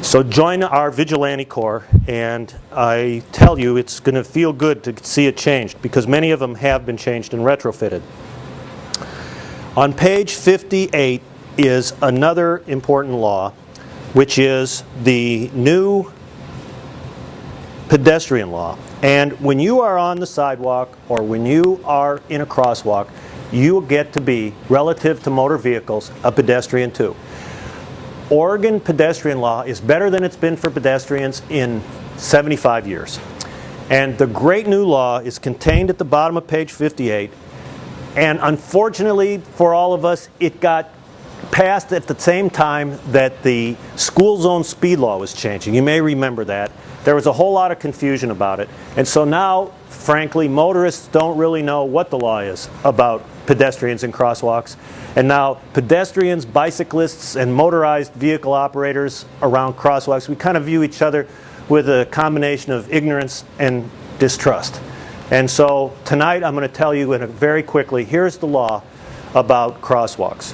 So join our vigilante corps, and I tell you it's going to feel good to see it changed, because many of them have been changed and retrofitted. On page 58 is another important law, which is the new pedestrian law. And when you are on the sidewalk or when you are in a crosswalk, you get to be, relative to motor vehicles, a pedestrian too. Oregon pedestrian law is better than it's been for pedestrians in 75 years. And the great new law is contained at the bottom of page 58. And unfortunately for all of us, it got passed at the same time that the school zone speed law was changing. You may remember that. There was a whole lot of confusion about it. And so now, frankly, motorists don't really know what the law is about pedestrians and crosswalks. And now pedestrians, bicyclists, and motorized vehicle operators around crosswalks, we kind of view each other with a combination of ignorance and distrust. And so tonight I'm going to tell you very quickly, here's the law about crosswalks.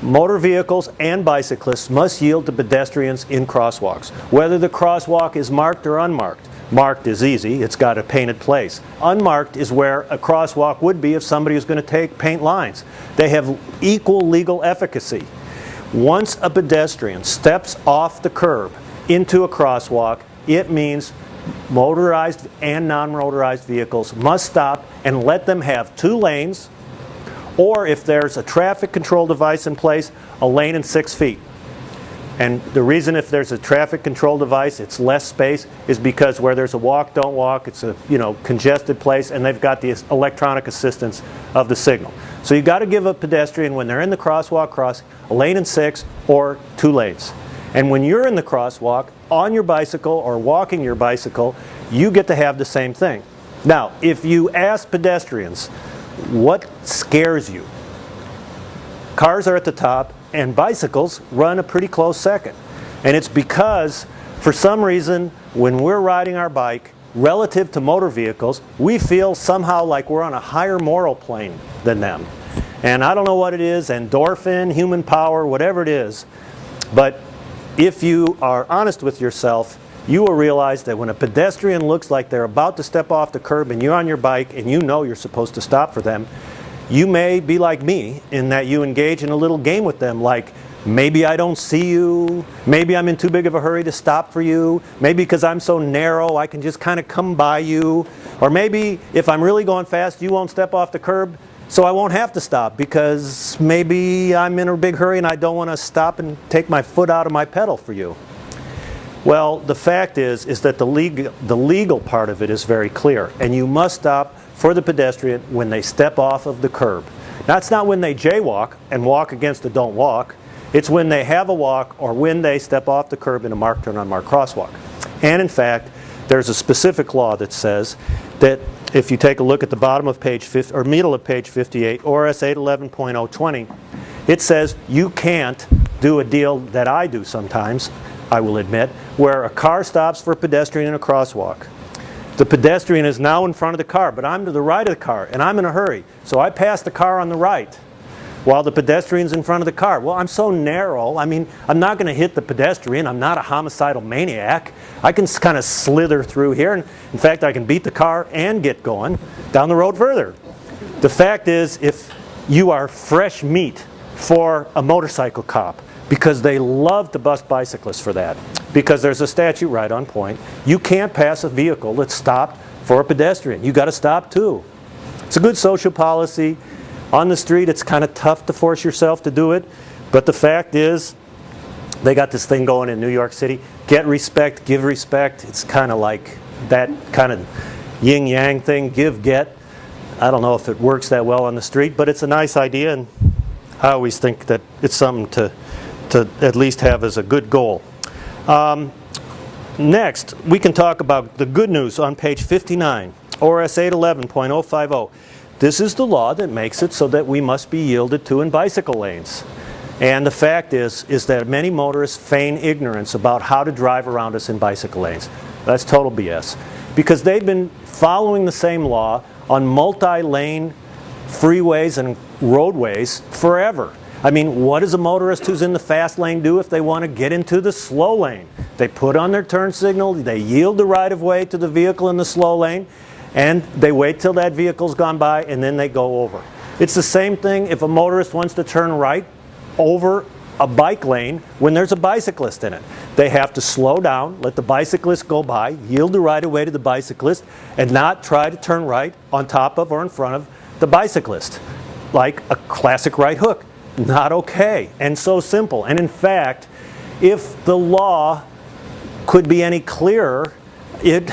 Motor vehicles and bicyclists must yield to pedestrians in crosswalks, whether the crosswalk is marked or unmarked. Marked is easy, it's got a painted place. Unmarked is where a crosswalk would be if somebody was going to paint lines. They have equal legal efficacy. Once a pedestrian steps off the curb into a crosswalk, it means motorized and non-motorized vehicles must stop and let them have 2 lanes, or if there's a traffic control device in place, a lane and 6 feet. And the reason if there's a traffic control device, it's less space, is because where there's a walk, don't walk, it's a congested place, and they've got the electronic assistance of the signal. So you've got to give a pedestrian, when they're in the crosswalk crossing, a lane and 6 or 2 lanes. And when you're in the crosswalk, on your bicycle or walking your bicycle, you get to have the same thing. Now, if you ask pedestrians, what scares you? Cars are at the top, and bicycles run a pretty close second. And it's because, for some reason, when we're riding our bike, relative to motor vehicles, we feel somehow like we're on a higher moral plane than them. And I don't know what it is, endorphin, human power, whatever it is, but if you are honest with yourself, you will realize that when a pedestrian looks like they're about to step off the curb and you're on your bike and you know you're supposed to stop for them, you may be like me in that you engage in a little game with them, like maybe I don't see you, maybe I'm in too big of a hurry to stop for you, maybe because I'm so narrow I can just kind of come by you, or maybe if I'm really going fast you won't step off the curb so I won't have to stop because maybe I'm in a big hurry and I don't want to stop and take my foot out of my pedal for you. Well, the fact is that the legal part of it is very clear, and you must stop for the pedestrian when they step off of the curb. That's not when they jaywalk and walk against the don't walk. It's when they have a walk or when they step off the curb in a marked or unmarked crosswalk. And in fact, there's a specific law that says that if you take a look at the bottom of page 50, or middle of page 58, ORS 811.020, it says you can't do a deal that I do sometimes, I will admit, where a car stops for a pedestrian in a crosswalk. The pedestrian is now in front of the car, but I'm to the right of the car, and I'm in a hurry. So I pass the car on the right while the pedestrian's in front of the car. Well, I'm so narrow. I mean, I'm not going to hit the pedestrian. I'm not a homicidal maniac. I can kind of slither through here. And in fact, I can beat the car and get going down the road further. The fact is, if you are fresh meat for a motorcycle cop, because they love to bust bicyclists for that, because there's a statute right on point, you can't pass a vehicle that's stopped for a pedestrian. You got to stop too. It's a good social policy. On the street it's kind of tough to force yourself to do it, but the fact is they got this thing going in New York City, get respect, give respect. It's kind of like that kind of yin-yang thing, give, get. I don't know if it works that well on the street, but it's a nice idea, and I always think that it's something to at least have as a good goal. Next, we can talk about the good news on page 59, ORS 811.050. This is the law that makes it so that we must be yielded to in bicycle lanes. And the fact is that many motorists feign ignorance about how to drive around us in bicycle lanes. That's total BS. Because they've been following the same law on multi-lane freeways and roadways forever. I mean, what does a motorist who's in the fast lane do if they want to get into the slow lane? They put on their turn signal, they yield the right-of-way to the vehicle in the slow lane, and they wait till that vehicle's gone by, and then they go over. It's the same thing if a motorist wants to turn right over a bike lane when there's a bicyclist in it. They have to slow down, let the bicyclist go by, yield the right-of-way to the bicyclist, and not try to turn right on top of or in front of the bicyclist, like a classic right hook. Not okay, and so simple. And in fact, if the law could be any clearer, it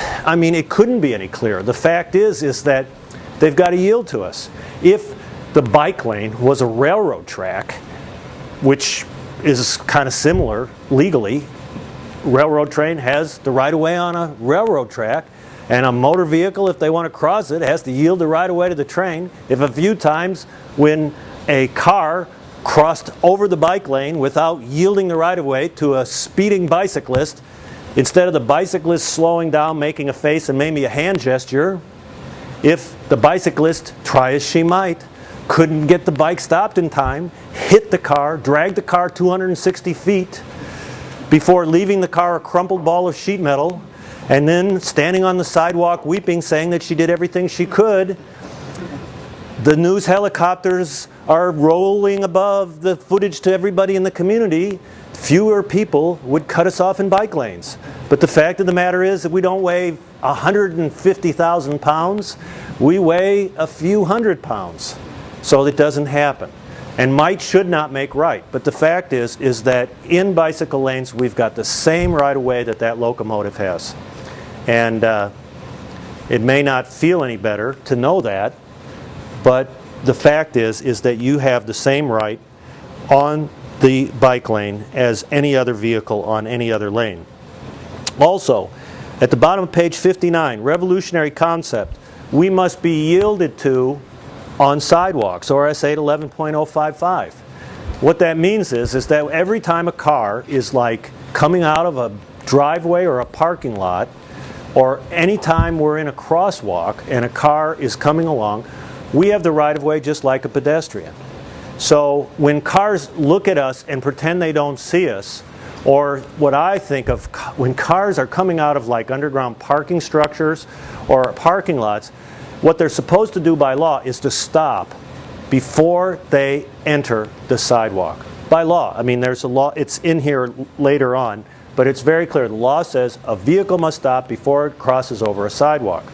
couldn't be any clearer. The fact is that they've got to yield to us. If the bike lane was a railroad track, which is kind of similar legally, railroad train has the right-of-way on a railroad track, and a motor vehicle, if they want to cross it, has to yield the right-of-way to the train. If a few times when a car crossed over the bike lane without yielding the right-of-way to a speeding bicyclist, instead of the bicyclist slowing down, making a face and maybe a hand gesture, if the bicyclist, try as she might, couldn't get the bike stopped in time, hit the car, dragged the car 260 feet before leaving the car a crumpled ball of sheet metal, and then standing on the sidewalk weeping, saying that she did everything she could, the news helicopters are rolling above the footage to everybody in the community. Fewer people would cut us off in bike lanes. But the fact of the matter is that we don't weigh 150,000 pounds. We weigh a few hundred pounds. So it doesn't happen. And might should not make right. But the fact is that in bicycle lanes we've got the same right-of-way that that locomotive has. And it may not feel any better to know that, but the fact is that you have the same right on the bike lane as any other vehicle on any other lane. Also, at the bottom of page 59, revolutionary concept, we must be yielded to on sidewalks, RS 811.055. What that means is that every time a car is like coming out of a driveway or a parking lot, or any time we're in a crosswalk and a car is coming along, we have the right-of-way just like a pedestrian. So when cars look at us and pretend they don't see us, or what I think of when cars are coming out of like underground parking structures or parking lots, what they're supposed to do by law is to stop before they enter the sidewalk. By law. I mean, there's a law, it's in here later on, but it's very clear. The law says a vehicle must stop before it crosses over a sidewalk.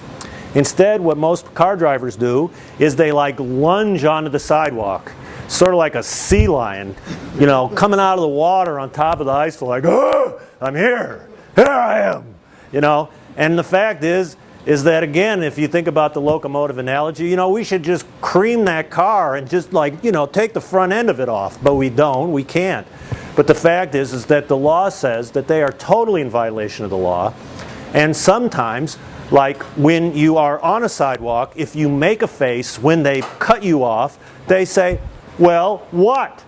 Instead, what most car drivers do is they like lunge onto the sidewalk, sort of like a sea lion, you know, coming out of the water on top of the ice, like, oh, I'm here I am, you know. And the fact is that, again, if you think about the locomotive analogy, you know, we should just cream that car and just like, you know, take the front end of it off, but we don't, we can't. But the fact is that the law says that they are totally in violation of the law, and sometimes, like when you are on a sidewalk, if you make a face when they cut you off, they say, well, what?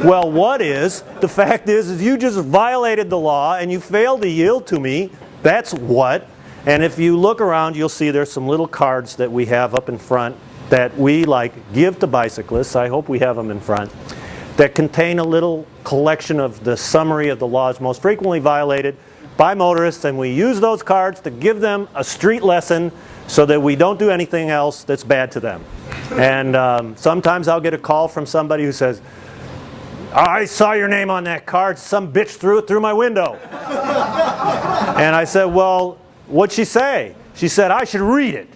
Well, what is? The fact is you just violated the law and you failed to yield to me. That's what. And if you look around, you'll see there's some little cards that we have up in front that we like give to bicyclists. I hope we have them in front. That contain a little collection of the summary of the laws most frequently violated by motorists, and we use those cards to give them a street lesson so that we don't do anything else that's bad to them. And sometimes I'll get a call from somebody who says, I saw your name on that card, some bitch threw it through my window. And I said, well, what'd she say? She said, I should read it.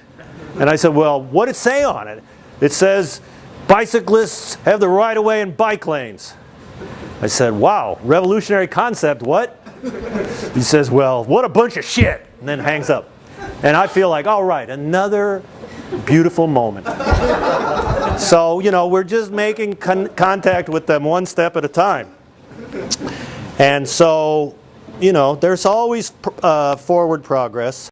And I said, well, what'd it say on it? It says, bicyclists have the right-of-way in bike lanes. I said, wow, revolutionary concept, what? He says, well, what a bunch of shit, and then hangs up. And I feel like, all right, another beautiful moment. So, you know, we're just making contact with them one step at a time. And so, you know, there's always forward progress.